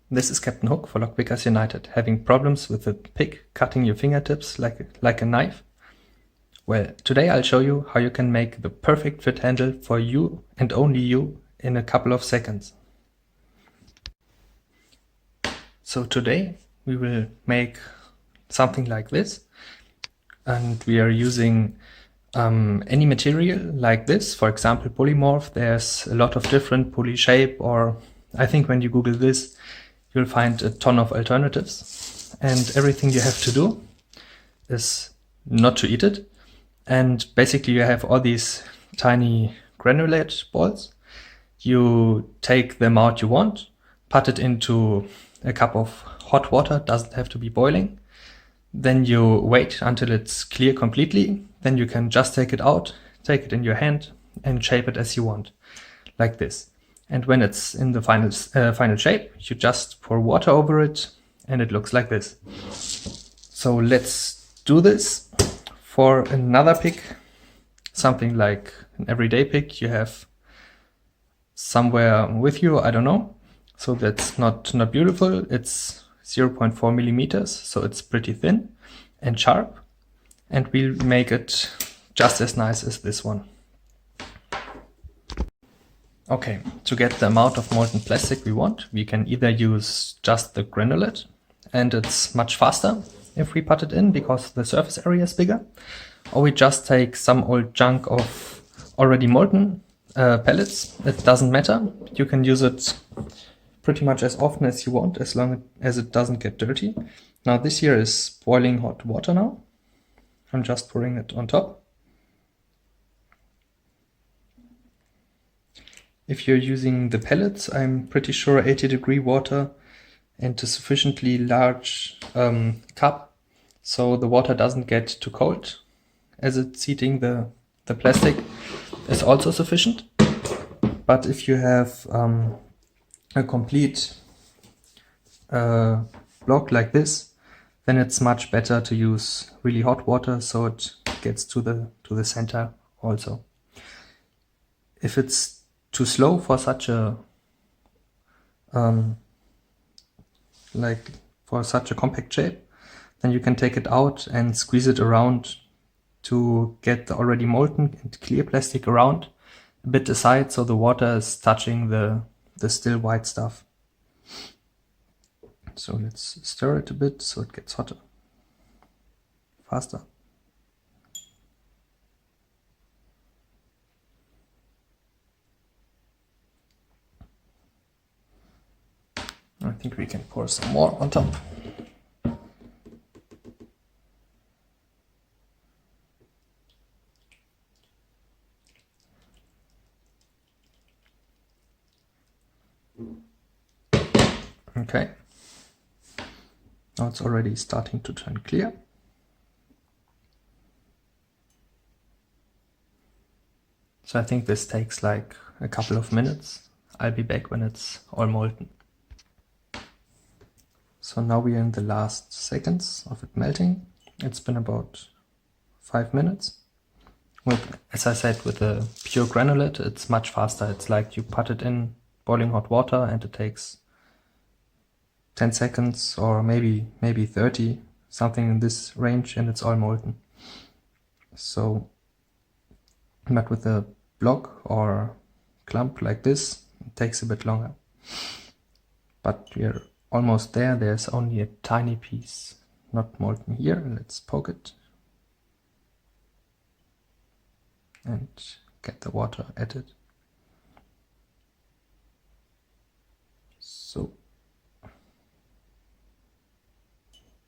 This is Captain Hook for Lockpickers United. Having problems with the pick cutting your fingertips like a knife? Well, today I'll show you how you can make the perfect fit handle for you and only you in a couple of seconds. So today we will make something like this, and we are using any material like this. For example, polymorph. There's a lot of different poly shape, or I think when you Google this you'll find a ton of alternatives, and everything you have to do is not to eat it. And basically you have all these tiny granulate balls. You take the amount you want, put it into a cup of hot water, doesn't have to be boiling. Then you wait until it's clear completely. Then you can just take it out, take it in your hand and shape it as you want, like this. And when it's in the final shape, you just pour water over it and it looks like this. So let's do this for another pick, something like an everyday pick you have somewhere with you, I don't know. So that's not beautiful. It's 0.4 millimeters, so it's pretty thin and sharp, and we'll make it just as nice as this one. Okay, to get the amount of molten plastic we want, we can either use just the granulate, and it's much faster if we put it in because the surface area is bigger, or we just take some old junk of already molten pellets. It doesn't matter. You can use it pretty much as often as you want, as long as it doesn't get dirty. Now this here is boiling hot water now. I'm just pouring it on top. If you're using the pellets, I'm pretty sure 80-degree water and a sufficiently large cup, so the water doesn't get too cold as it's heating the plastic, is also sufficient. But if you have a complete block like this, then it's much better to use really hot water so it gets to the center also. If it's too slow for such a for such a compact shape, then you can take it out and squeeze it around to get the already molten and clear plastic around a bit aside, so the water is touching the still white stuff. So let's stir it a bit so it gets hotter, faster. I think we can pour some more on top. Okay, now it's already starting to turn clear. So I think this takes like a couple of minutes. I'll be back when it's all molten. So now we are in the last seconds of it melting. It's been about 5 minutes. As I said, with the pure granulate, it's much faster. It's like you put it in boiling hot water and it takes 10 seconds or maybe 30, something in this range, and it's all molten. So, but with a block or clump like this, it takes a bit longer. But we're almost there. There's only a tiny piece not molten here. Let's poke it and get the water added. So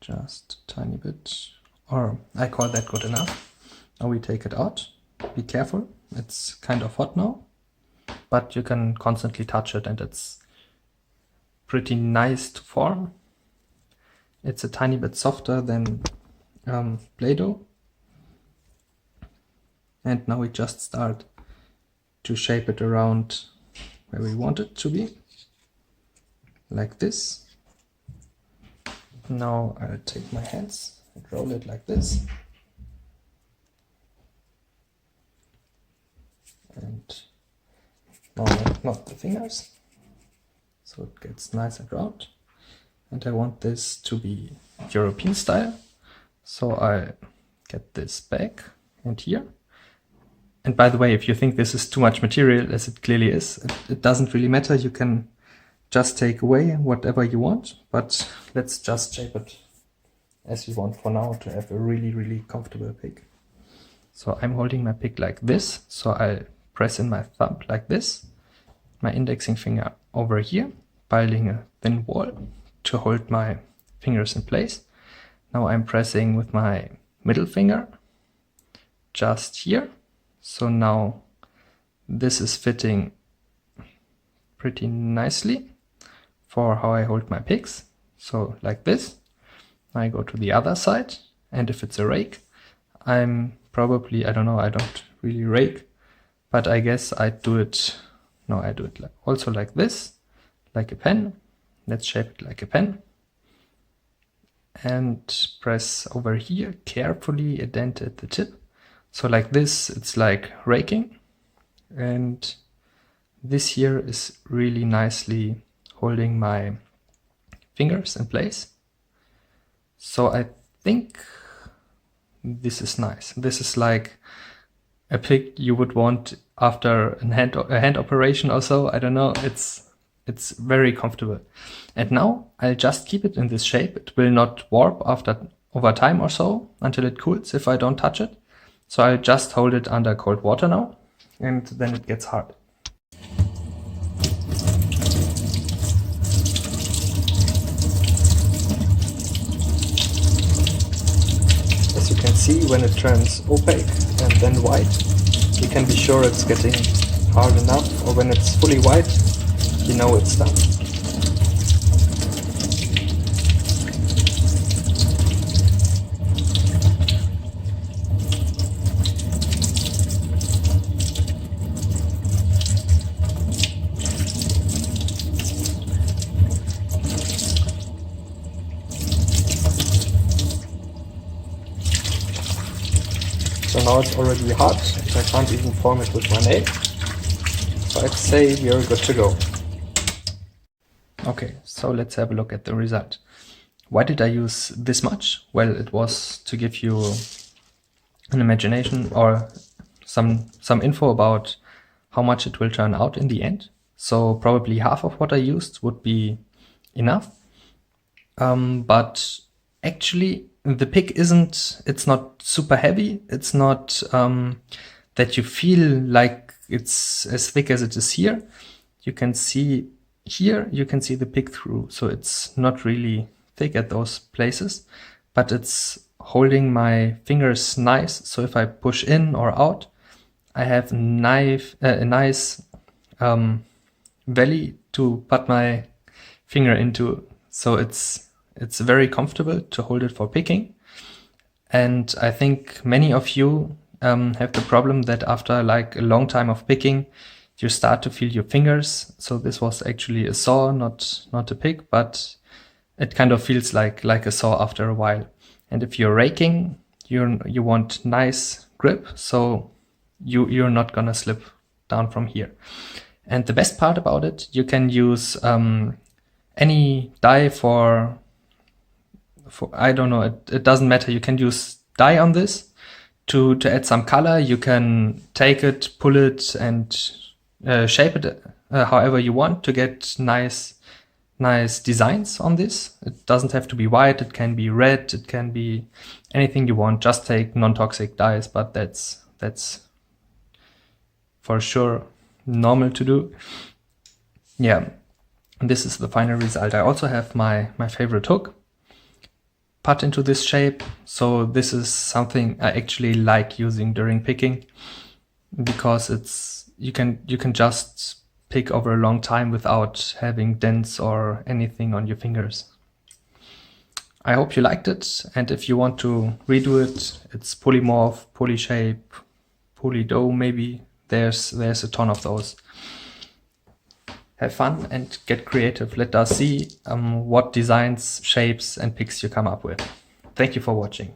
just a tiny bit, or I call that good enough. Now we take it out. Be careful, it's kind of hot now, but you can constantly touch it and it's pretty nice to form. It's a tiny bit softer than Play-Doh. And now we just start to shape it around where we want it to be, like this. Now I'll take my hands and roll it like this. And no, not the fingers, so it gets nice and round. and I want this to be European style. So I get this back and here. And by the way, if you think this is too much material, as it clearly is, it doesn't really matter. You can just take away whatever you want, but let's just shape it as you want for now to have a really, really comfortable pick. So I'm holding my pick like this. So I press in my thumb like this, my indexing finger over here, building a thin wall to hold my fingers in place. Now I'm pressing with my middle finger just here. So now this is fitting pretty nicely for how I hold my picks. So like this. I go to the other side, and if it's a rake, I'm probably, I don't know, I don't really rake, but I guess I do it also like this, like a pen. Let's shape it like a pen. And press over here, carefully indent at the tip. So like this, it's like raking. And this here is really nicely holding my fingers in place. So I think this is nice. This is like a pick you would want after a hand operation or so. I don't know. It's very comfortable. And now I'll just keep it in this shape. It will not warp over time or so until it cools if I don't touch it. So I'll just hold it under cold water now, and then it gets hard. As you can see, when it turns opaque and then white, you can be sure it's getting hard enough, or when it's fully white, you know it's done. So now it's already hard, and I can't even form it with my nail. So I'd say we are good to go. Okay, so let's have a look at the result. Why did I use this much? Well, it was to give you an imagination or some info about how much it will turn out in the end. So probably half of what I used would be enough. But actually the pick it's not super heavy. It's not that you feel like it's as thick as it is here. You can see here, you can see the pick through. So it's not really thick at those places, but it's holding my fingers nice. So if I push in or out, I have a nice valley to put my finger into. So it's very comfortable to hold it for picking. And I think many of you have the problem that after like a long time of picking, you start to feel your fingers. So this was actually a saw, not a pick, but it kind of feels like a saw after a while. And if you're raking, you want nice grip, so you're not gonna slip down from here. And the best part about it, you can use any dye for I don't know, it doesn't matter. You can use dye on this to add some color. You can take it, pull it, and shape it however you want to get nice designs on this. It doesn't have to be white, it can be red, it can be anything you want. Just take non-toxic dyes, but that's for sure normal to do. Yeah, this is the final result. I also have my favorite hook put into this shape. So this is something I actually like using during picking, because you can just pick over a long time without having dents or anything on your fingers. I hope you liked it, and if you want to redo it, it's polymorph, polyshape, polydough maybe. There's a ton of those. Have fun and get creative. Let us see what designs, shapes and picks you come up with. Thank you for watching.